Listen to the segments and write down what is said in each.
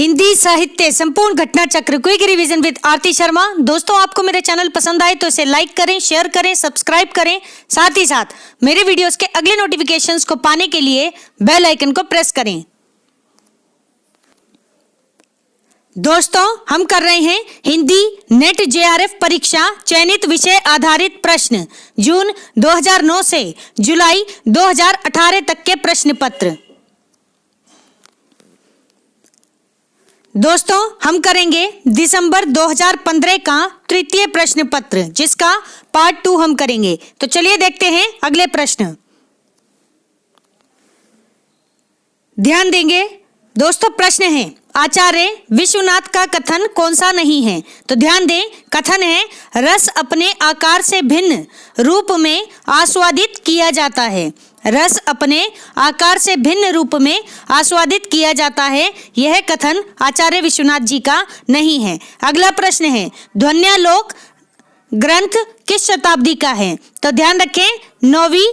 हिंदी साहित्य संपूर्ण घटना चक्र क्विक रिवीजन विद आरती शर्मा। दोस्तों, आपको मेरे चैनल पसंद आए तो इसे लाइक करें, शेयर करें, सब्सक्राइब करें। साथ ही साथ मेरे वीडियोस के अगले नोटिफिकेशंस को पाने के लिए बेल आइकन को प्रेस करें। दोस्तों, हम कर रहे हैं हिंदी नेट जेआरएफ परीक्षा चयनित विषय आधारित प्रश्न जून 2009 से जुलाई 2018 तक के प्रश्न पत्र। दोस्तों, हम करेंगे दिसंबर 2015 का तृतीय प्रश्न पत्र, जिसका पार्ट 2 हम करेंगे। तो चलिए देखते हैं अगले प्रश्न। ध्यान देंगे दोस्तों, प्रश्न है आचार्य विश्वनाथ का कथन कौन सा नहीं है। तो ध्यान दें, कथन है रस अपने आकार से भिन्न रूप में आस्वादित किया जाता है। रस अपने आकार से भिन्न रूप में आस्वादित किया जाता है, यह कथन आचार्य विश्वनाथ जी का नहीं है। अगला प्रश्न है ध्वन्यालोक ग्रंथ किस शताब्दी का है। तो ध्यान रखें 9वीं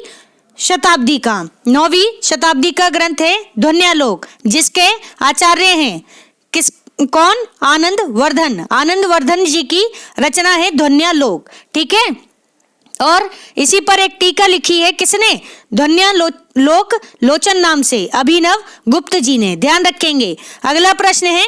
शताब्दी का। 9वीं शताब्दी का ग्रंथ है ध्वन्यालोक, जिसके आचार्य हैं कौन? आनंद वर्धन। आनंद वर्धन जी की रचना है ध्वन्यालोक, ठीक है। और इसी पर एक टीका लिखी है किसने? ध्वन्यालोक लोचन नाम से अभिनव गुप्त जी ने। ध्यान रखेंगे। अगला प्रश्न है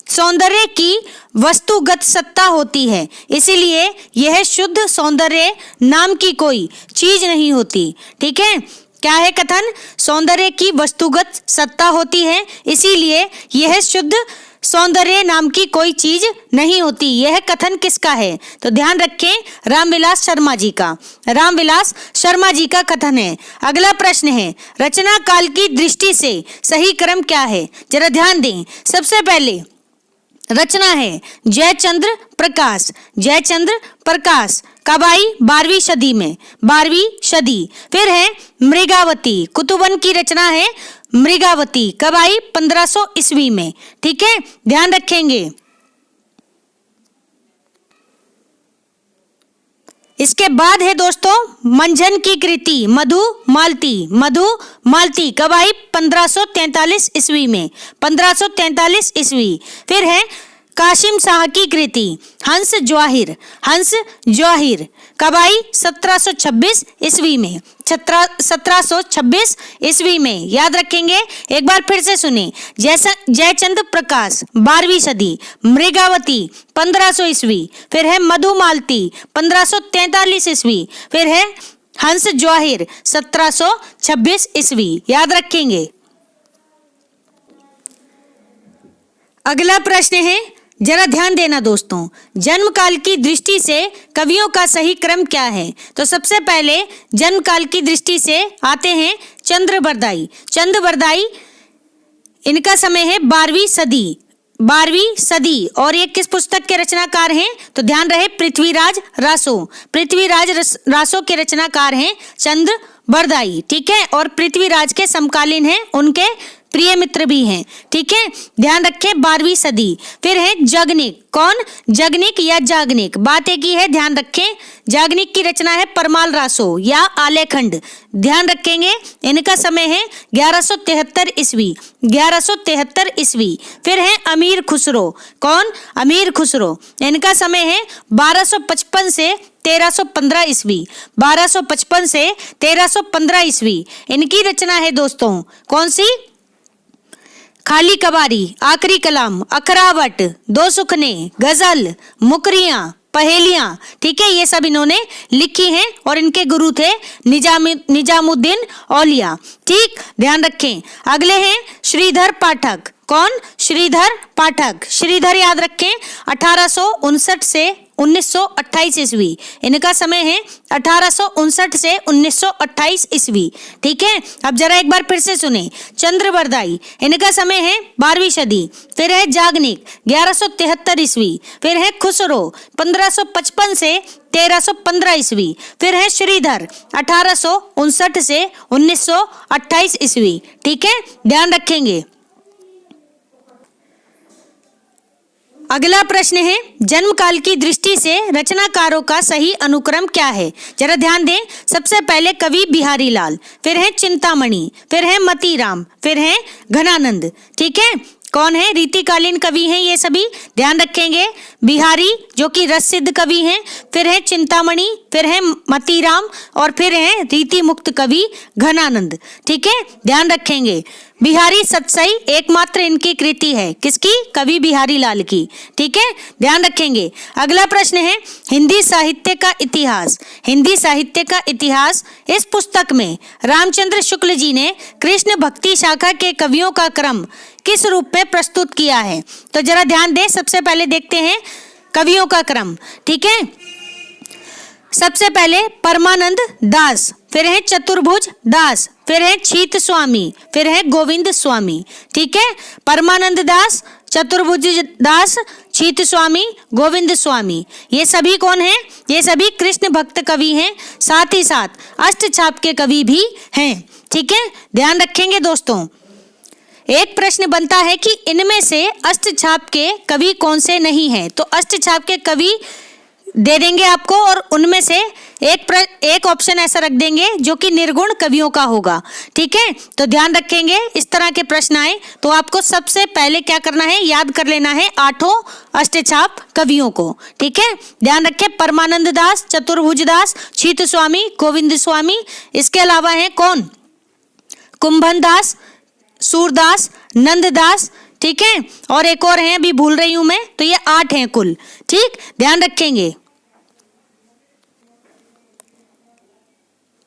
सौंदर्य की वस्तुगत सत्ता होती है, इसीलिए यह शुद्ध सौंदर्य नाम की कोई चीज नहीं होती। ठीक है, क्या है कथन? सौंदर्य की वस्तुगत सत्ता होती है, इसीलिए यह शुद्ध सौंदर्य नाम की कोई चीज नहीं होती। यह कथन किसका है? तो ध्यान रखें रामविलास शर्मा जी का। रामविलास शर्मा जी का कथन है। अगला प्रश्न है रचना काल की दृष्टि से सही क्रम क्या है। जरा ध्यान दें। सबसे पहले रचना है जयचंद्र प्रकाश। जयचंद्र प्रकाश कब आई? 12वीं सदी में, 12वीं सदी। फिर है मृगावती, कुतुबन की रचना है मृगावती, कब आई? 1500 ईस्वी में। ठीक है, ध्यान रखेंगे। इसके बाद है दोस्तों मंझन की कृति मधुमालती। मधुमालती कब आई? 1543 ईस्वी में, 1543 ईस्वी। फिर है कासिम शाह की कृति हंस जवाहिर। हंस जवाहिर कब आई? 1726 ईस्वी में, 1726 ईस्वी में। याद रखेंगे। एक बार फिर से सुने। जयचंद्र प्रकाश 12वीं सदी, मृगावती 1500 ईस्वी, फिर है मधुमालती 1543 ईस्वी, फिर है हंस जवाहिर 1726 ईस्वी। याद रखेंगे। अगला प्रश्न है, जरा ध्यान देना दोस्तों, जन्म काल की दृष्टि से कवियों का सही क्रम क्या है। तो सबसे पहले जन्म काल की दृष्टि से आते हैं चंद्रबरदाई। चंद्रबरदाई इनका समय है 12वीं सदी, 12वीं सदी। और ये किस पुस्तक के रचनाकार हैं? तो ध्यान रहे पृथ्वीराज रासो। पृथ्वीराज रासो के रचनाकार हैं चंद्रबरदाई। ठीक है, और पृथ्वीराज के समकालीन हैं, उनके प्रिय मित्र भी हैं। ठीक है, ध्यान रखें 12वीं सदी। फिर है जगनिक। कौन? जगनिक या जागनिक, बात एक ही है, ध्यान रखें। जागनिक की रचना है परमाल रासो या आलेखंड। ध्यान रखेंगे। इनका समय है 1173 ईस्वी, 1173 ईस्वी। फिर है अमीर खुसरो। कौन? अमीर खुसरो। इनका समय है 1255 से 1315 ईस्वी, 1255 से 1315 ईस्वी। इनकी रचना है दोस्तों कौन सी? खाली कबारी, आखिरी कलाम, अखरावट, दो सुखने, गजल, मुकरियां, पहेलियां। ठीक है, ये सब इन्होंने लिखी हैं और इनके गुरु थे निजामुद्दीन औलिया। ठीक, ध्यान रखें। अगले हैं श्रीधर पाठक। कौन? श्रीधर पाठक। श्रीधर याद रखें 1859 से 1928 ईस्वी। इनका समय है 1859 से 1928 ईस्वी। ठीक है, अब जरा एक बार फिर से सुने। चंद्रबरदाई इनका समय है 12वीं सदी। फिर है जागनिक 1173 ईस्वी। फिर है खुसरो 1555 से 1315 ईस्वी। फिर है श्रीधर 1859 से 1928 ईस्वी। ठीक है, ध्यान रखेंगे। अगला प्रश्न है जन्म काल की दृष्टि से रचनाकारों का सही अनुक्रम क्या है। जरा ध्यान दें। सबसे पहले कवि बिहारी लाल, फिर है चिंतामणि, फिर है मतीराम, फिर है घनानंद। ठीक है, कौन है? रीतिकालीन कवि हैं ये सभी, ध्यान रखेंगे। बिहारी जो कि रस सिद्ध कवि हैं, फिर है चिंतामणि, फिर है मतीराम और फिर है रीति मुक्त कवि घनानंद। ठीक है, ध्यान रखेंगे। बिहारी सतसई एकमात्र इनकी कृति है, किसकी? कवि बिहारी लाल की। ठीक है, ध्यान रखेंगे। अगला प्रश्न है हिंदी साहित्य का इतिहास। हिंदी साहित्य का इतिहास इस पुस्तक में रामचंद्र शुक्ल जी ने कृष्ण भक्ति शाखा के कवियों का क्रम किस रूप में प्रस्तुत किया है? तो जरा ध्यान दें, सबसे पहले देखते हैं कवियों का क्रम। ठीक है, सबसे पहले परमानंद दास, फिर है चतुर्भुज दास, फिर है छीत स्वामी, फिर है गोविंद स्वामी। ठीक है, परमानंद दास, चतुर्भुज दास, छीत स्वामी, गोविंद स्वामी, ये सभी कौन हैं? ये सभी कृष्ण भक्त कवि हैं, साथ ही साथ अष्टछाप के कवि भी हैं। ठीक है, ध्यान रखेंगे दोस्तों। एक प्रश्न बनता है कि इनमें से अष्टछाप के कवि कौन से नहीं हैं? तो अष्टछाप के कवि दे देंगे आपको और उनमें से एक ऑप्शन ऐसा रख देंगे जो कि निर्गुण कवियों का होगा। ठीक है, तो ध्यान रखेंगे। इस तरह के प्रश्न आए तो आपको सबसे पहले क्या करना है? याद कर लेना है 8 अष्टछाप कवियों को। ठीक है, ध्यान रखें, परमानंद दास, चतुर्भुज दास, छीत स्वामी, गोविंद स्वामी। इसके अलावा है कौन? कुंभन दास, सूरदास, नंददास। ठीक है, और एक और हैं, अभी भूल रही हूं मैं, तो ये 8 हैं कुल। ठीक, ध्यान रखेंगे।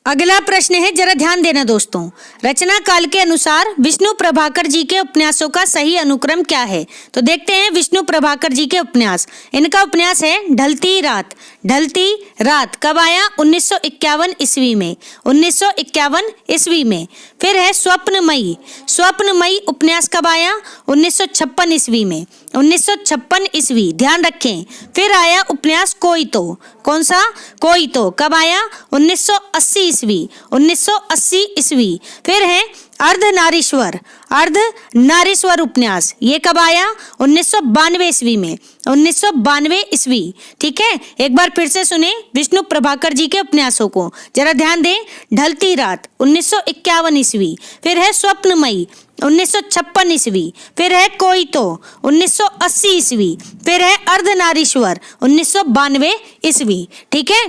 अगला प्रश्न है, जरा ध्यान देना दोस्तों। रचना काल के अनुसार विष्णु प्रभाकर जी के उपन्यासों का सही अनुक्रम क्या है? तो देखते हैं विष्णु प्रभाकर जी के उपन्यास। इनका उपन्यास है ढलती रात। ढलती रात कब आया? 1951 ईस्वी में। 1951 ईस्वी में। फिर है स्वप्नमयी। स्वप्नमयी उपन्यास कब आया? 1956 ईस्वी में। 1956 ईस्वी, ध्यान रखें। फिर आया उपन्यास कोई तो। कौन सा? कोई तो कब आया? 1980 ईस्वी। 1980 ईस्वी। फिर है अर्धनारीश्वर। अर्धनारीश्वर उपन्यास, ये कब आया? 1992 ईस्वी में। 1992 ईस्वी। ठीक है, एक बार फिर से सुने विष्णु प्रभाकर जी के उपन्यासों को, जरा ध्यान दें। ढलती रात 1951 ईस्वी। फिर है स्वप्नमयी 1956 ईस्वी। फिर है कोई तो 1980 ईस्वी। फिर है अर्धनारीश्वर 1992 ईस्वी। ठीक है,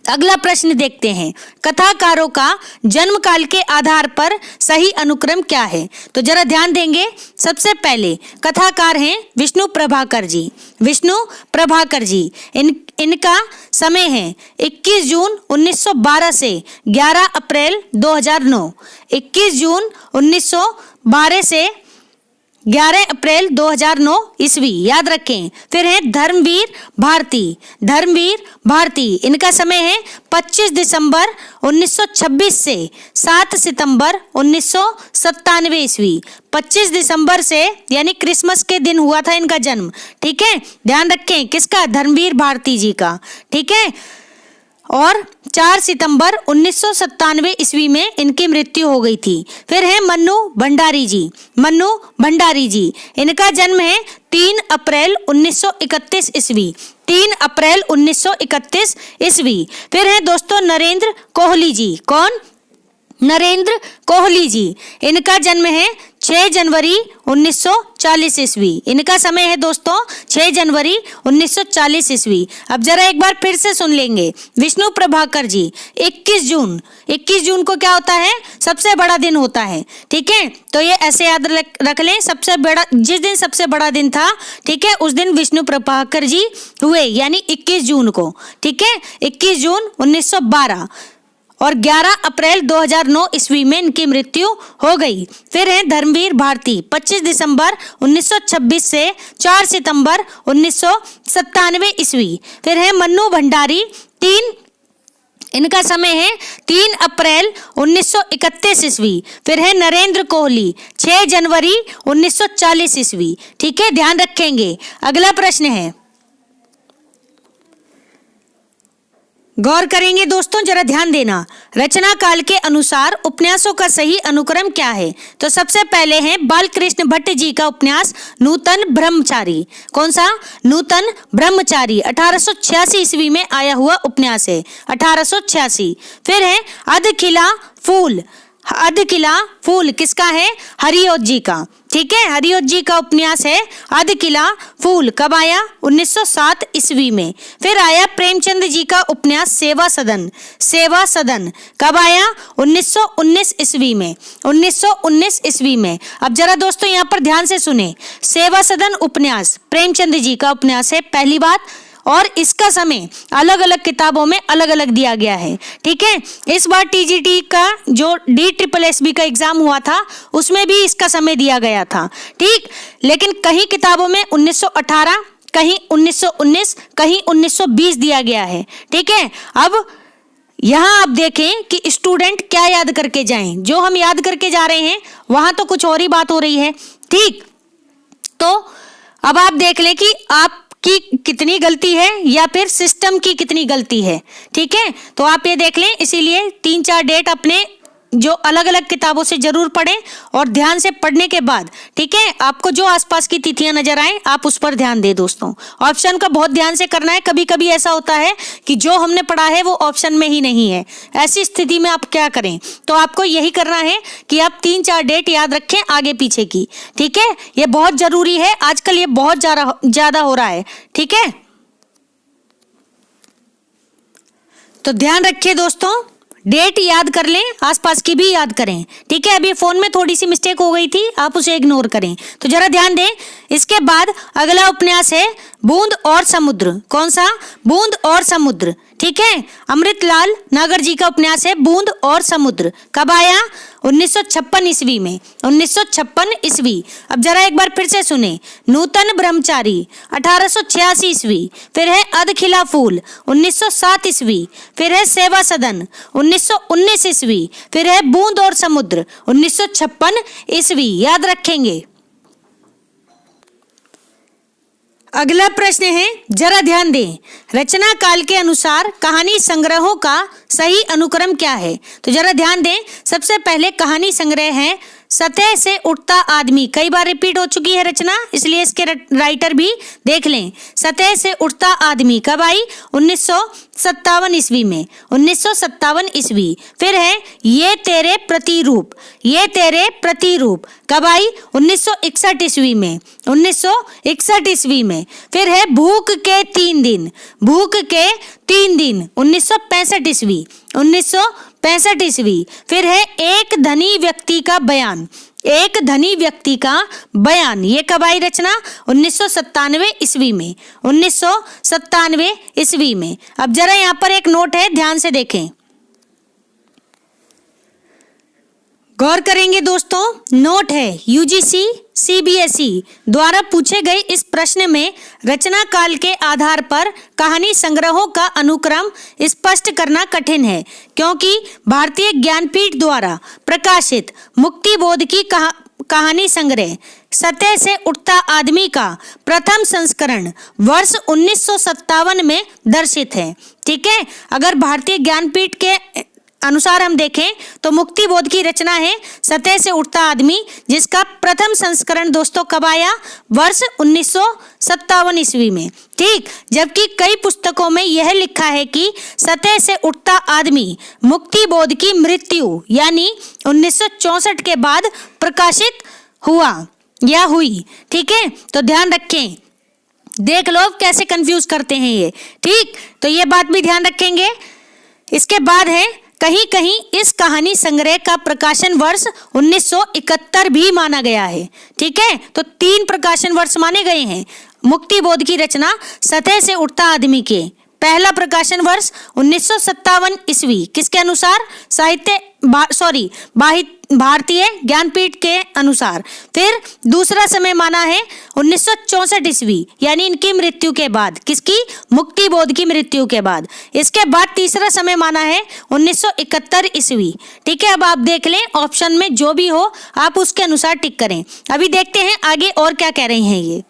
अगला प्रश्न देखते हैं। कथाकारों का जन्म काल के आधार पर सही अनुक्रम क्या है? तो जरा ध्यान देंगे। सबसे पहले कथाकार हैं विष्णु प्रभाकर जी। विष्णु प्रभाकर जी, इनका समय है 21 जून 1912 से 11 अप्रैल 2009। 21 जून 1912 से 11 अप्रैल 2009 ईस्वी, याद रखें। फिर है धर्मवीर भारती। धर्मवीर भारती, इनका समय है 25 दिसंबर 1926 से 7 सितंबर 1997 ईस्वी। 25 दिसंबर से यानी क्रिसमस के दिन हुआ था इनका जन्म। ठीक है, ध्यान रखें, किसका? धर्मवीर भारती जी का। ठीक है, और 4 सितंबर 1997 ईस्वी में इनकी मृत्यु हो गई थी। फिर है मन्नू भंडारी जी। मन्नू भंडारी जी, इनका जन्म है 3 अप्रैल 1931 ईस्वी। 3 अप्रैल 1931 ईस्वी। फिर है दोस्तों नरेंद्र कोहली जी। कौन? नरेंद्र कोहली जी, इनका जन्म है 6 जनवरी 1940 ईस्वी। इनका समय है दोस्तों 6 जनवरी 1940 ईस्वी। अब जरा एक बार फिर से सुन लेंगे। विष्णु प्रभाकर जी 21 जून। 21 जून को क्या होता है? सबसे बड़ा दिन होता है। ठीक है, तो ये ऐसे याद रख लें, सबसे बड़ा जिस दिन सबसे बड़ा दिन था, ठीक है, उस दिन विष्णु प्रभाकर जी हुए, यानी 21 जून को। ठीक है, 21 जून 1912 और 11 अप्रैल 2009 ईस्वी में इनकी मृत्यु हो गई। फिर है धर्मवीर भारती 25 दिसंबर 1926 से 4 सितंबर 1997 ईस्वी। फिर है मन्नू भंडारी, इनका समय है 3 अप्रैल 1931 ईस्वी। फिर है नरेंद्र कोहली 6 जनवरी 1940 ईस्वी। ठीक है, ध्यान रखेंगे। अगला प्रश्न है, गौर करेंगे दोस्तों, जरा ध्यान देना। रचना काल के अनुसार उपन्यासों का सही अनुक्रम क्या है? तो सबसे पहले है बालकृष्ण भट्ट जी का उपन्यास नूतन ब्रह्मचारी। कौन सा? नूतन ब्रह्मचारी 1886 ईस्वी में आया हुआ उपन्यास है, 1886। फिर है अध खिला फूल। अध खिला फूल किसका है? हरिओत जी का। ठीक है, हरिऔध जी का उपन्यास है अधकिला फूल, कब आया? 1907 ईस्वी में। फिर आया प्रेमचंद जी का उपन्यास सेवा सदन, सेवा सदन, कब आया? 1919 ईस्वी में, 1919 ईस्वी में। अब जरा दोस्तों यहाँ पर ध्यान से सुने, सेवा सदन उपन्यास प्रेमचंद जी का उपन्यास है, पहली बात, और इसका समय अलग अलग किताबों में अलग अलग दिया गया है। ठीक है, इस बार टीजीटी का जो DSSB का एग्जाम हुआ था उसमें भी इसका समय दिया गया था। ठीक, लेकिन कहीं किताबों में 1918, कहीं 1919, कहीं 1920 दिया गया है। ठीक है, अब यहाँ आप देखें कि स्टूडेंट क्या याद करके जाएं, जो हम याद करके जा रहे हैं वहां तो कुछ और ही बात हो रही है। ठीक, तो अब आप देख लें कि आप की कितनी गलती है या फिर सिस्टम की कितनी गलती है। ठीक है, तो आप ये देख लें, इसीलिए 3-4 डेट अपने जो अलग अलग किताबों से जरूर पढ़ें और ध्यान से पढ़ने के बाद, ठीक है, आपको जो आसपास की तिथियां नजर आए आप उस पर ध्यान दें दोस्तों। ऑप्शन का बहुत ध्यान से करना है, कभी कभी ऐसा होता है कि जो हमने पढ़ा है वो ऑप्शन में ही नहीं है, ऐसी स्थिति में आप क्या करें? तो आपको यही करना है कि आप 3-4 डेट याद रखें आगे पीछे की। ठीक है, ये बहुत जरूरी है, आजकल ये बहुत ज्यादा हो रहा है। ठीक है, तो ध्यान रखिए दोस्तों, डेट याद कर लें, आसपास की भी याद करें। ठीक है, अभी फोन में थोड़ी सी मिस्टेक हो गई थी, आप उसे इग्नोर करें। तो जरा ध्यान दें, इसके बाद अगला उपन्यास है बूंद और समुद्र। कौन सा? बूंद और समुद्र। ठीक है, अमृतलाल नागर जी का उपन्यास है बूंद और समुद्र, कब आया? 1956 ईस्वी में, 1956 ईस्वी। अब जरा एक बार फिर से सुने, नूतन ब्रह्मचारी 1886 ईस्वी, फिर है अधखिला फूल 1907 ईस्वी, फिर है सेवा सदन 1919 ईस्वी, फिर है बूंद और समुद्र 1956 ईस्वी। याद रखेंगे। अगला प्रश्न है, जरा ध्यान दें, रचना काल के अनुसार कहानी संग्रहों का सही अनुक्रम क्या है? तो जरा ध्यान दें, सबसे पहले कहानी संग्रह है सतह से उठता आदमी, कई बार रिपीट हो चुकी है रचना, इसलिए इसके राइटर भी देख लें। सतह से उठता आदमी कब आई? 1957 ईस्वी में, 1957 ईस्वी। फिर है ये तेरे प्रतिरूप, ये तेरे प्रतिरूप, कब आई? 1961 ईस्वी में, 1961 ईस्वी में। फिर है भूख के 3 दिन, भूख के 3 दिन 1965 ईस्वी, 1965 ईस्वी। फिर है एक धनी व्यक्ति का बयान, एक धनी व्यक्ति का बयान, ये कब आई रचना? 1997 ईस्वी में, 1997 ईस्वी में। अब जरा यहाँ पर एक नोट है, ध्यान से देखें, गौर करेंगे दोस्तों। नोट है, यूजीसी CBSE द्वारा पूछे गए इस प्रश्न में रचना काल के आधार पर कहानी संग्रहों का अनुक्रम स्पष्ट करना कठिन है, क्योंकि भारतीय ज्ञानपीठ द्वारा प्रकाशित मुक्तिबोध की कहानी संग्रह सतह से उठता आदमी का प्रथम संस्करण वर्ष 1957 में दर्शित है। ठीक है, अगर भारतीय ज्ञानपीठ के अनुसार हम देखें तो मुक्तिबोध की रचना है सतह से उठता आदमी, जिसका प्रथम संस्करण दोस्तों कब आया? वर्ष 1957 ईस्वी में। ठीक, जबकि कई पुस्तकों में यह लिखा है कि सतह से उठता आदमी मुक्तिबोध की मृत्यु यानी 1964 के बाद प्रकाशित हुआ या हुई। ठीक है, तो ध्यान रखें, देख लो कैसे कंफ्यूज करते हैं ये। ठीक, तो ये बात भी ध्यान रखेंगे। इसके बाद है कहीं कहीं इस कहानी संग्रह का प्रकाशन वर्ष 1971 भी माना गया है। ठीक है, तो 3 प्रकाशन वर्ष माने गए हैं मुक्तिबोध की रचना सतह से उठता आदमी के। पहला प्रकाशन वर्ष 1957 ईस्वी किसके अनुसार? भारतीय ज्ञानपीठ के अनुसार। फिर दूसरा समय माना है 1964 ईस्वी, यानी इनकी मृत्यु के बाद, किसकी? मुक्तिबोध की मृत्यु के बाद। इसके बाद तीसरा समय माना है 1971 ईस्वी। ठीक है, अब आप देख लें, ऑप्शन में जो भी हो आप उसके अनुसार टिक करें। अभी देखते हैं आगे और क्या कह रहे हैं ये,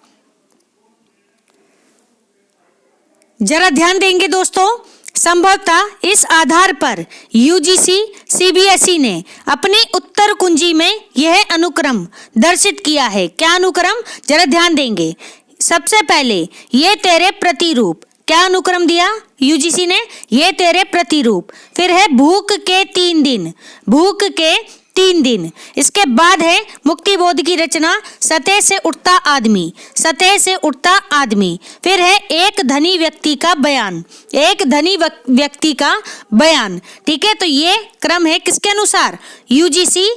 जरा ध्यान देंगे दोस्तों। संभवतः इस आधार पर यूजीसी CBSE ने अपनी उत्तर कुंजी में यह अनुक्रम दर्शित किया है। क्या अनुक्रम? जरा ध्यान देंगे। सबसे पहले ये तेरे प्रतिरूप, क्या अनुक्रम दिया यूजीसी ने? ये तेरे प्रतिरूप। फिर है भूख के 3 दिन, भूख के 3 दिन। इसके बाद है मुक्ति बोध की रचना सतह से उठता आदमी, सतह से उठता आदमी। फिर है एक धनी व्यक्ति का बयान, एक धनी व्यक्ति का बयान। ठीक है, तो ये क्रम है किसके अनुसार, यूजीसी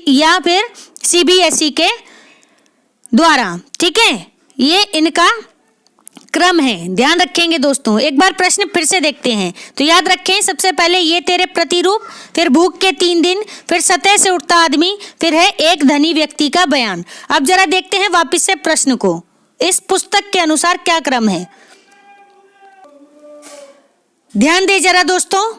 या फिर सीबीएसई के द्वारा। ठीक है, ये इनका क्रम है, ध्यान रखेंगे दोस्तों। एक बार प्रश्न फिर से देखते हैं तो याद रखें, सबसे पहले ये तेरे प्रतिरूप, फिर भूख के 3 दिन, फिर सतह से उठता आदमी, फिर है एक धनी व्यक्ति का बयान। अब जरा देखते हैं वापस से प्रश्न को, इस पुस्तक के अनुसार क्या क्रम है। ध्यान दे जरा दोस्तों,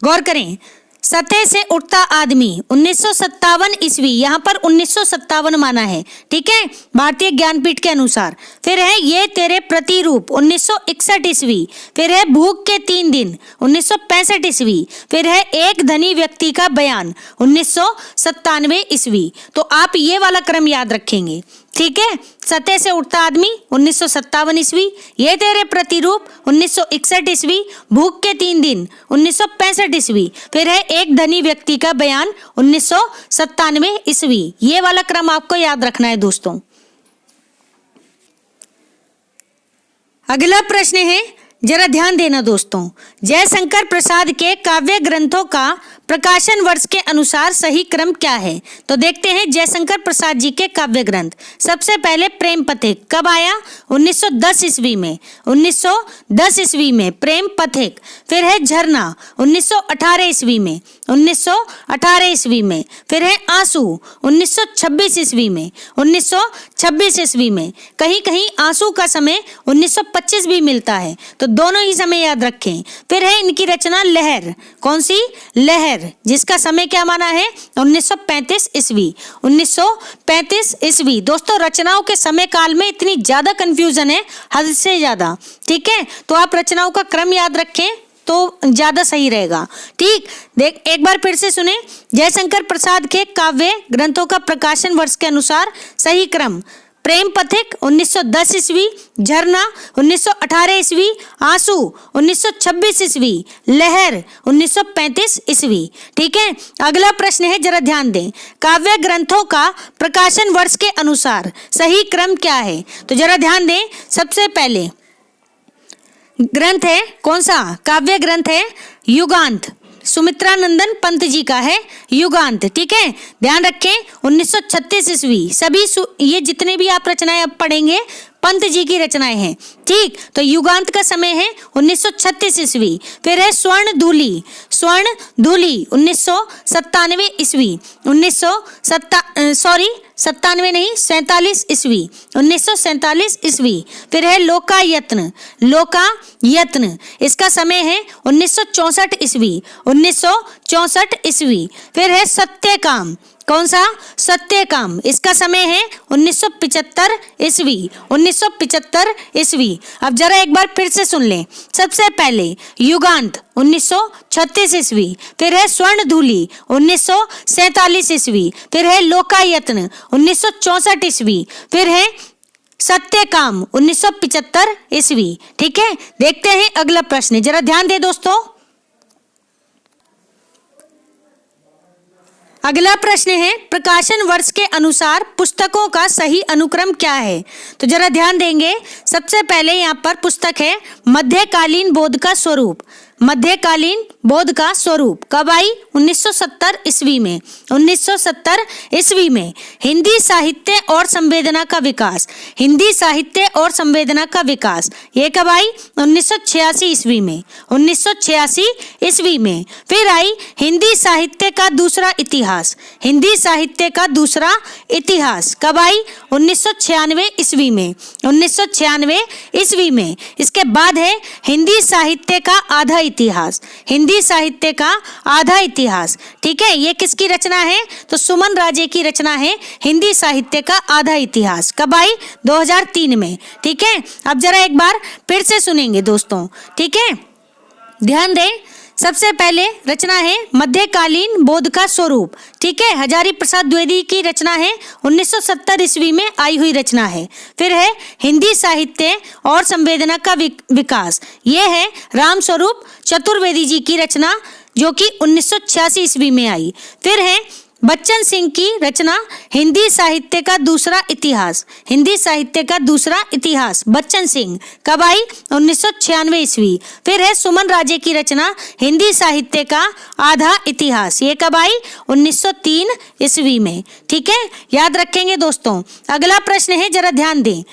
गौर करें। सतह से उठता आदमी 1957 ईस्वी, यहाँ पर 1957 माना है। ठीक है, भारतीय ज्ञानपीठ के अनुसार। फिर है ये तेरे प्रतिरूप 1961 ईस्वी, फिर है भूख के 3 दिन 1965 ईस्वी, फिर है एक धनी व्यक्ति का बयान 1997 ईस्वी। तो आप ये वाला क्रम याद रखेंगे। ठीक है, सतह से उठता आदमी 1957 ईस्वी, ये तेरे प्रतिरूप 1961 ईस्वी, भूख के 3 दिन 1965 ईस्वी, फिर है एक धनी व्यक्ति का बयान 1997 ईस्वी। ये वाला क्रम आपको याद रखना है दोस्तों। अगला प्रश्न है, जरा ध्यान देना दोस्तों। जयशंकर प्रसाद के काव्य ग्रंथों का प्रकाशन वर्ष के अनुसार सही क्रम क्या है। तो देखते हैं जयशंकर प्रसाद जी के काव्य ग्रंथ। सबसे पहले प्रेम पथिक कब आया, 1910 ईस्वी में, 1910 ईस्वी में प्रेम पथिक। फिर है झरना 1918 ईस्वी में, 1918 ईस्वी में। फिर है आंसू 1926 ईस्वी में, 1926 ईस्वी में। कहीं कहीं आंसू का समय 1925 भी मिलता है, तो दोनों ही समय याद रखें। फिर है इनकी रचना लहर, कौन सी, लहर, जिसका समय क्या माना है, 1935 ईस्वी, 1935 ईस्वी। दोस्तों रचनाओं के समय काल में इतनी ज्यादा कंफ्यूजन है, हद से ज्यादा। ठीक है, तो आप रचनाओं का क्रम याद रखें तो ज्यादा सही रहेगा। ठीक, देख एक बार फिर से सुने। जयशंकर प्रसाद के काव्य ग्रंथों का प्रकाशन वर्ष के अनुसार सही क्रम, प्रेम पथिक 1910 ईस्वी, झरना 1918 ईस्वी, आंसू 1926 ईस्वी, लहर 1935 ईस्वी। ठीक है, अगला प्रश्न है, जरा ध्यान दें। काव्य ग्रंथों का प्रकाशन वर्ष के अनुसार सही क्रम क्या है। तो जरा ध्यान दें, सबसे पहले ग्रंथ है कौन सा, काव्य ग्रंथ है युगांत, सुमित्रा नंदन पंत जी का है युगांत। ठीक है, ध्यान रखें 1936 ईस्वी। सभी ये जितने भी आप रचनाएं अब पढ़ेंगे पंत जी की रचनाएं हैं। ठीक, तो युगांत का समय है 1936 ईस्वी। फिर है स्वर्ण धूलि, स्वर्ण धूलि 1997 ईस्वी, 47 ईस्वी, 1947 ईस्वी। फिर है लोकायत्न, लोकायत्न, इसका समय है 1964 ईस्वी, 1964 ईस्वी। फिर है सत्यकाम, कौन सा, सत्यकाम, इसका समय है 1975 ईस्वी, 1975 ईस्वी। अब जरा एक बार फिर से सुन लें। सबसे पहले युगांत 1936 ईस्वी, फिर है स्वर्ण धूलि 1947 ईस्वी, फिर है लोकायत्न 1964 ईस्वी, फिर है सत्यकाम 1975 ईस्वी। ठीक है, देखते हैं अगला प्रश्न, जरा ध्यान दे दोस्तों। अगला प्रश्न है, प्रकाशन वर्ष के अनुसार पुस्तकों का सही अनुक्रम क्या है। तो जरा ध्यान देंगे। सबसे पहले यहाँ पर पुस्तक है मध्यकालीन बोध का स्वरूप, मध्यकालीन बोध का स्वरूप कब आई, 1970 ईस्वी में, 1970 ईस्वी में। हिंदी साहित्य और संवेदना का विकास, हिंदी साहित्य और संवेदना का विकास, ये कब आई, 1986 ईस्वी में, 1986 ईस्वी में। फिर आई हिंदी साहित्य का दूसरा इतिहास, हिंदी साहित्य का दूसरा इतिहास कब आई, 1996 ईस्वी में, 1996 ईस्वी में। इसके बाद है हिंदी साहित्य का आधा इतिहास, हिंदी साहित्य का आधा इतिहास। ठीक है, ये किसकी रचना है, तो सुमन राजे की रचना है हिंदी साहित्य का आधा इतिहास। कब आई, 2003 में। ठीक है, अब जरा एक बार फिर से सुनेंगे दोस्तों। ठीक है, ध्यान दें। सबसे पहले रचना है मध्यकालीन बोध का स्वरूप। ठीक है, हजारी प्रसाद द्विवेदी की रचना है, 1970 ईस्वी में आई हुई रचना है। फिर है हिंदी साहित्य और संवेदना का विकास, ये है राम स्वरूप चतुर्वेदी जी की रचना, जो कि 1986 ईस्वी में आई। फिर है बच्चन सिंह की रचना हिंदी साहित्य का दूसरा इतिहास, हिंदी साहित्य का दूसरा इतिहास, बच्चन सिंह, कब आई? 1996 ईस्वी। फिर है सुमन राजे की रचना हिंदी साहित्य का आधा इतिहास, ये कब आई? 1903 ईस्वी में। ठीक है, याद रखेंगे दोस्तों। अगला प्रश्न है, जरा ध्यान दें,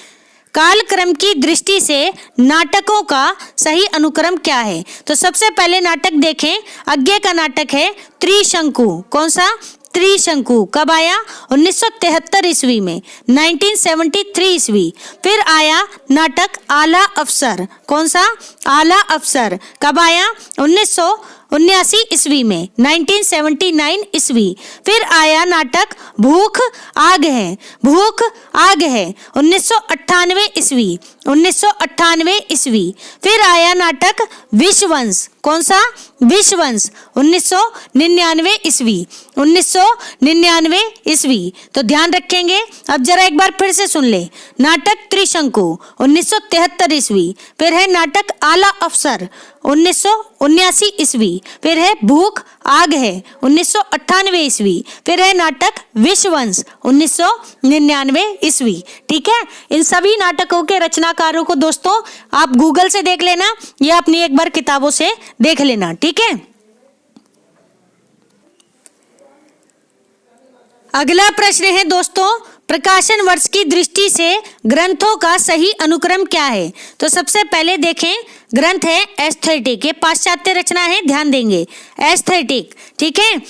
कालक्रम की दृष्टि से नाटकों का सही अनुक्रम क्या है? तो सबसे पहले नाटक देखें, अज्ञे का नाटक है त्रिशंकु। कौन सा? त्रिशंकु। कब आया? 1973 ईस्वी में, 1973 ईस्वी। फिर आया नाटक आला अफसर। कौन सा? आला अफसर। कब आया? 1979 ईस्वी में, 1979 ईस्वी। फिर आया नाटक भूख आग है, भूख आग है, 1998 ईस्वी, 1998 ईस्वी। फिर आया नाटक विश्ववंश। कौन सा? विश्ववंश, 1999 ईस्वी, 1999 ईस्वी। तो ध्यान रखेंगे। अब जरा एक बार फिर से सुन ले, नाटक त्रिशंकु 1973 ईस्वी। फिर है नाटक आला अफसर 1979 ईस्वी। फिर है भूख आग है 1998 ईस्वी। फिर है नाटक विश्ववंश 1999 ईस्वी। ठीक है, इन सभी नाटकों के रचनाकारों को दोस्तों आप गूगल से देख लेना या अपनी एक बार किताबों से देख लेना। ठीक है, अगला प्रश्न है दोस्तों, प्रकाशन वर्ष की दृष्टि से ग्रंथों का सही अनुक्रम क्या है? तो सबसे पहले देखें, ग्रंथ है एस्थेटिक, ये पाश्चात्य रचना है, ध्यान देंगे, एस्थेटिक। ठीक है,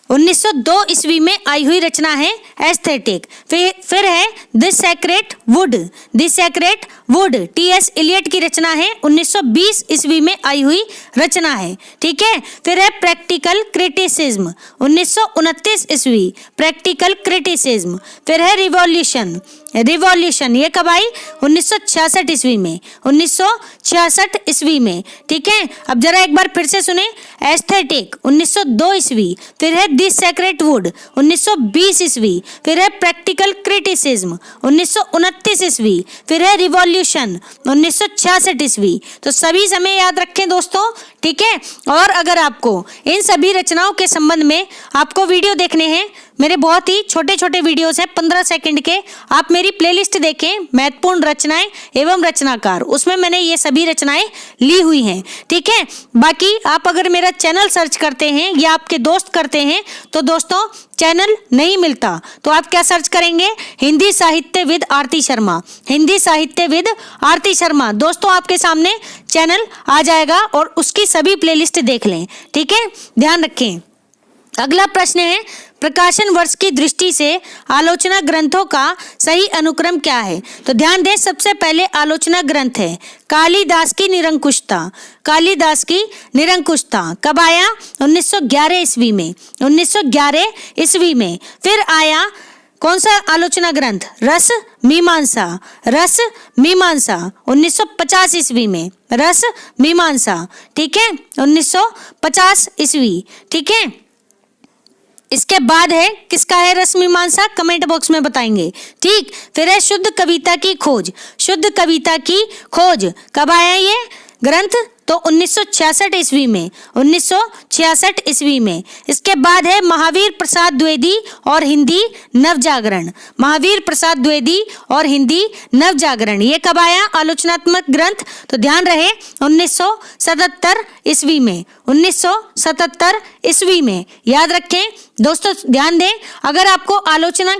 1902 ईस्वी में आई हुई रचना है एस्थेटिक। फिर है the sacred wood, the sacred wood, T S. Eliot की रचना है, 1920 ईस्वी में आई हुई रचना है। ठीक है, फिर है प्रैक्टिकल क्रिटिसिज्म, 1929 ईस्वी, प्रैक्टिकल क्रिटिसिज्म। फिर है रिवॉल्यूशन, रिवॉल्यूशन, ये कब आई? 1966 ईस्वी में, 1966 ईस्वी में। ठीक है, अब जरा एक बार फिर से सुने, एस्थेटिक 1902 ईस्वी। फिर है द सेक्रेट वुड 1920 ईस्वी। फिर है प्रैक्टिकल क्रिटिसिज्म 1929 ईस्वी। फिर है रिवॉल्यूशन 1966 ईस्वी। तो सभी समय याद रखें दोस्तों। ठीक है, और अगर आपको इन सभी रचनाओं के संबंध में आपको वीडियो देखने हैं, मेरे बहुत ही छोटे छोटे वीडियोस हैं 15 सेकंड के, आप मेरी प्लेलिस्ट देखें, महत्वपूर्ण रचनाएं एवं रचनाकार, उसमें मैंने ये सभी रचनाएं ली हुई हैं। ठीक है, बाकी आप अगर मेरा चैनल सर्च करते हैं या आपके दोस्त करते हैं तो दोस्तों चैनल नहीं मिलता, तो आप क्या सर्च करेंगे? हिंदी साहित्य विद आरती शर्मा, हिंदी साहित्य विद आरती शर्मा। दोस्तों आपके सामने चैनल आ जाएगा और उसकी सभी प्लेलिस्ट देख लें। ठीक है, ध्यान रखें। अगला प्रश्न है, प्रकाशन वर्ष की दृष्टि से आलोचना ग्रंथों का सही अनुक्रम क्या है? तो ध्यान दें, सबसे पहले आलोचना ग्रंथ है कालिदास की निरंकुशता, कालिदास की निरंकुशता। कब आया? 1911 ईस्वी में, 1911 ईस्वी में। फिर आया कौन सा आलोचना ग्रंथ? रस मीमांसा, रस मीमांसा 1950 ईस्वी में, रस मीमांसा। ठीक है, 1950 ईस्वी। ठीक है, इसके बाद है किसका है रस मीमांसा? कमेंट बॉक्स में बताएंगे। ठीक, फिर है शुद्ध कविता की खोज, शुद्ध कविता की खोज। कब आया ये ग्रंथ? तो 1966 ईस्वी में, 1966 ईस्वी में। इसके बाद है महावीर प्रसाद द्विवेदी और हिंदी नवजागरण, महावीर प्रसाद द्विवेदी और हिंदी नवजागरण। ये कब आया आलोचनात्मक ग्रंथ? तो ध्यान रहे 1977 ईस्वी में, 1977 ईस्वी में। याद रखें दोस्तों, ध्यान दें, अगर आपको आलोचना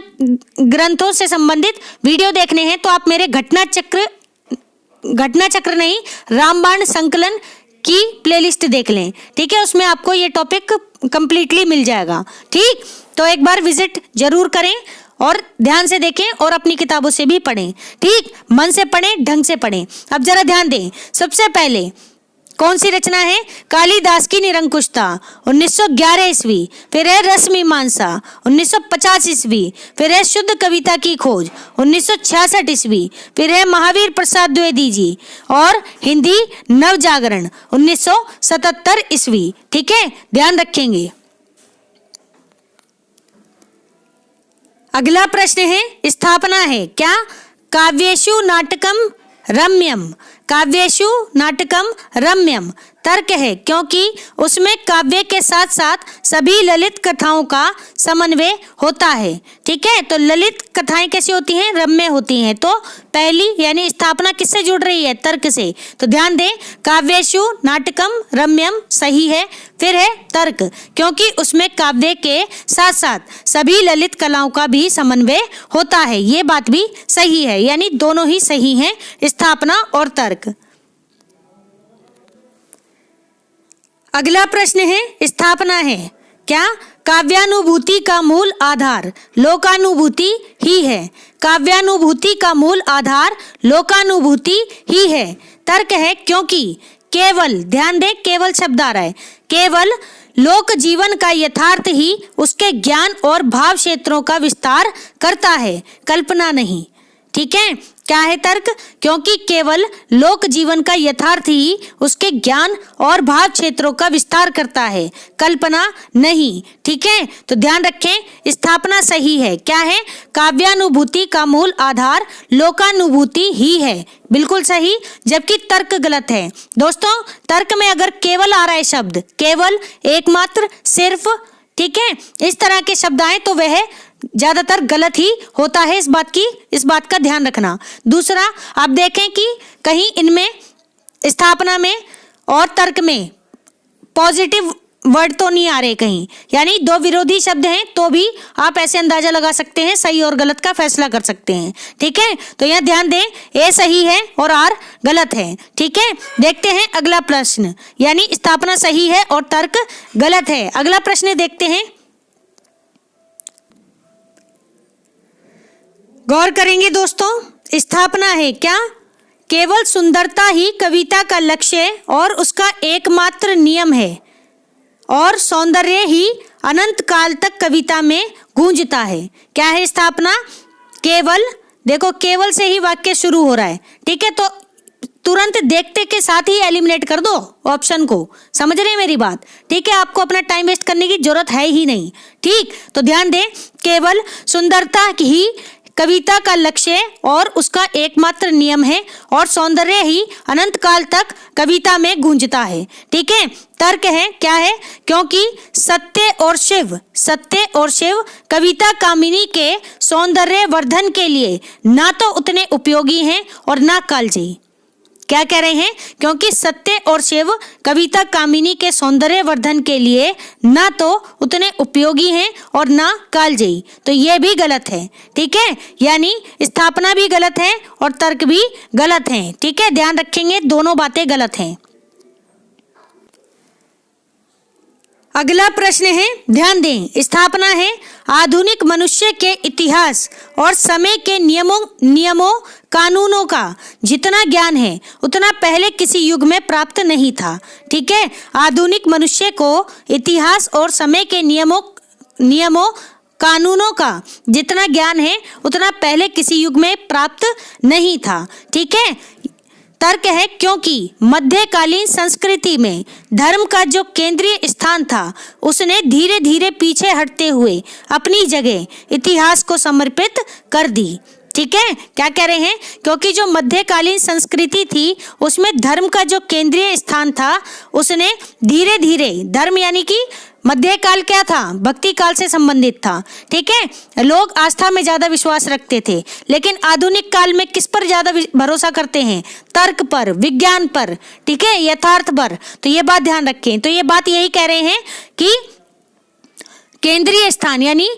ग्रंथों से संबंधित वीडियो देखने हैं तो आप मेरे घटना चक्र नहीं, रामबाण संकलन की प्लेलिस्ट देख लें। ठीक है, उसमें आपको ये टॉपिक कंप्लीटली मिल जाएगा। ठीक, तो एक बार विजिट जरूर करें और ध्यान से देखें और अपनी किताबों से भी पढ़ें। ठीक, मन से पढ़ें, ढंग से पढ़ें। अब जरा ध्यान दें, सबसे पहले कौन सी रचना है? कालिदास की निरंकुशता 1911 ईस्वी। फिर है रस मीमांसा 1950 ईस्वी। फिर है शुद्ध कविता की खोज 1966 ईस्वी। फिर है महावीर प्रसाद द्विवेदी जी और हिंदी नवजागरण 1977 ईस्वी। ठीक है, ध्यान रखेंगे। अगला प्रश्न है, स्थापना है क्या? काव्येषु नाटकम रम्यम, काव्येषु नाटकम रम्यम। तर्क है क्योंकि उसमें काव्य के साथ साथ सभी ललित कथाओं का समन्वय होता है। ठीक है, तो ललित कथाएं कैसी होती हैं? रम्य होती हैं। तो पहली यानी स्थापना किससे जुड़ रही है? तर्क से। तो ध्यान दें, काव्येषु नाटकम रम्यम सही है। फिर है तर्क, क्योंकि उसमें काव्य के साथ साथ सभी ललित कलाओं का भी समन्वय होता है। ये बात भी सही है, यानी दोनों ही सही हैं, स्थापना और तर्क। अगला प्रश्न है स्थापना है क्या? काव्यानुभूति का मूल आधार लोकानुभूति ही है। काव्यानुभूति का मूल आधार लोकानुभूति ही है। तर्क है क्योंकि केवल, ध्यान दें केवल शब्द आ रहा है, केवल लोक जीवन का यथार्थ ही उसके ज्ञान और भाव क्षेत्रों का विस्तार करता है, कल्पना नहीं। ठीक है, क्या है तर्क? क्योंकि केवल लोक जीवन का यथार्थ ही उसके ज्ञान और भाव क्षेत्रों का विस्तार करता है, कल्पना नहीं। ठीक है, तो ध्यान रखें स्थापना सही है। क्या है? काव्यानुभूति का मूल आधार लोकानुभूति ही है, बिल्कुल सही, जबकि तर्क गलत है। दोस्तों, तर्क में अगर केवल आ रहा है शब्द, केवल, एकमात्र, सिर्फ, ठीक है, इस तरह के शब्द आए तो वह ज्यादातर गलत ही होता है। इस बात का ध्यान रखना। दूसरा, आप देखें कि कहीं इनमें स्थापना में और तर्क में पॉजिटिव वर्ड तो नहीं आ रहे कहीं, यानी दो विरोधी शब्द हैं तो भी आप ऐसे अंदाजा लगा सकते हैं, सही और गलत का फैसला कर सकते हैं। ठीक है, तो यह ध्यान दें, ए सही है और आर गलत है। ठीक है, देखते हैं अगला प्रश्न, यानी स्थापना सही है और तर्क गलत है। अगला प्रश्न देखते हैं, गौर करेंगे दोस्तों। स्थापना है क्या? केवल सुंदरता ही कविता का लक्ष्य और उसका एकमात्र नियम है और सौंदर्य ही अनंत काल तक कविता में गूंजता है। क्या है स्थापना? केवल, देखो केवल से ही वाक्य शुरू हो रहा है। ठीक है, तो तुरंत देखते के साथ ही एलिमिनेट कर दो ऑप्शन को। समझ रहे हैं मेरी बात? ठीक है, आपको अपना टाइम वेस्ट करने की जरूरत है ही नहीं। ठीक, तो ध्यान दें, केवल सुंदरता ही कविता का लक्ष्य और उसका एकमात्र नियम है और सौंदर्य ही अनंत काल तक कविता में गूंजता है। ठीक है, तर्क है क्या है? क्योंकि सत्य और शिव कविता कामिनी के सौंदर्य वर्धन के लिए ना तो उतने उपयोगी हैं और ना कालजयी। क्या कह रहे हैं? क्योंकि सत्य और शिव कविता कामिनी के सौंदर्य वर्धन के लिए ना तो उतने उपयोगी हैं और ना कालजयी, तो ये भी गलत है। ठीक है, यानी स्थापना भी गलत है और तर्क भी गलत है। ठीक है, ध्यान रखेंगे, दोनों बातें गलत हैं। अगला प्रश्न है, ध्यान दें, स्थापना है आधुनिक मनुष्य के इतिहास और समय के नियमों कानूनों का जितना ज्ञान है उतना पहले किसी युग में प्राप्त नहीं था। ठीक है, आधुनिक मनुष्य को इतिहास और समय के नियमों कानूनों का जितना ज्ञान है उतना पहले किसी युग में प्राप्त नहीं था। ठीक है, तर्क है क्योंकि मध्यकालीन संस्कृति में धर्म का जो केंद्रीय स्थान था उसने धीरे धीरे पीछे हटते हुए अपनी जगह इतिहास को समर्पित कर दी। ठीक है, क्या कह रहे हैं? क्योंकि जो मध्यकालीन संस्कृति थी उसमें धर्म का जो केंद्रीय स्थान था उसने धीरे धीरे, धर्म यानी कि मध्यकाल क्या था? भक्ति काल से संबंधित था। ठीक है, लोग आस्था में ज्यादा विश्वास रखते थे, लेकिन आधुनिक काल में किस पर ज्यादा भरोसा करते हैं? तर्क पर, विज्ञान पर, ठीक है, यथार्थ पर। तो ये बात ध्यान रखें। तो ये बात यही कह रहे हैं कि केंद्रीय स्थान, यानी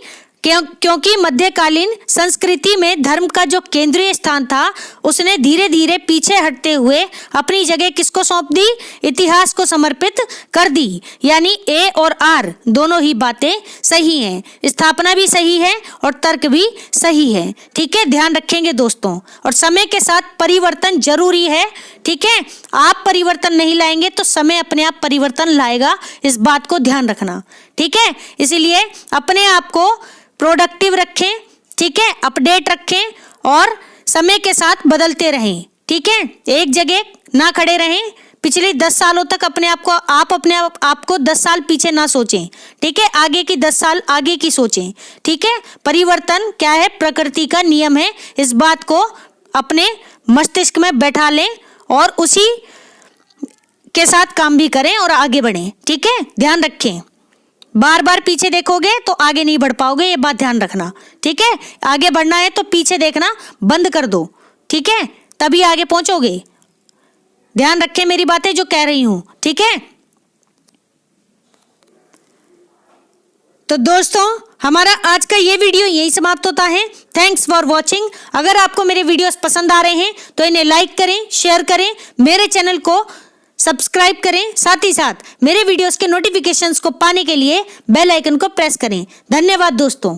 क्योंकि मध्यकालीन संस्कृति में धर्म का जो केंद्रीय स्थान था उसने धीरे धीरे पीछे हटते हुए अपनी जगह किसको सौंप दी? इतिहास को समर्पित कर दी। यानी ए और आर दोनों ही बातें सही हैं, स्थापना भी सही है और तर्क भी सही है। ठीक है, ध्यान रखेंगे दोस्तों। और समय के साथ परिवर्तन जरूरी है। ठीक है, आप परिवर्तन नहीं लाएंगे तो समय अपने आप परिवर्तन लाएगा, इस बात को ध्यान रखना। ठीक है, इसीलिए अपने आप को प्रोडक्टिव रखें, ठीक है, अपडेट रखें और समय के साथ बदलते रहें। ठीक है, एक जगह ना खड़े रहें। पिछले 10 सालों तक अपने आप को 10 साल पीछे ना सोचें। ठीक है, आगे की 10 साल आगे की सोचें। ठीक है, परिवर्तन क्या है? प्रकृति का नियम है। इस बात को अपने मस्तिष्क में बैठा लें और उसी के साथ काम भी करें और आगे बढ़ें। ठीक है, ध्यान रखें। बार बार पीछे देखोगे तो आगे नहीं बढ़ पाओगे, ये बात ध्यान रखना। ठीक है, आगे बढ़ना है तो पीछे देखना बंद कर दो। ठीक है, तभी आगे पहुंचोगे। ध्यान रखें मेरी बातें जो कह रही हूं। ठीक है, तो दोस्तों हमारा आज का ये वीडियो यही समाप्त होता है। Thanks for watching. अगर आपको मेरे वीडियोस पसंद आ रहे हैं तो इन्हें लाइक करें, शेयर करें, मेरे चैनल को सब्सक्राइब करें, साथ ही साथ मेरे वीडियोस के नोटिफिकेशंस को पाने के लिए बेल आइकन को प्रेस करें। धन्यवाद दोस्तों।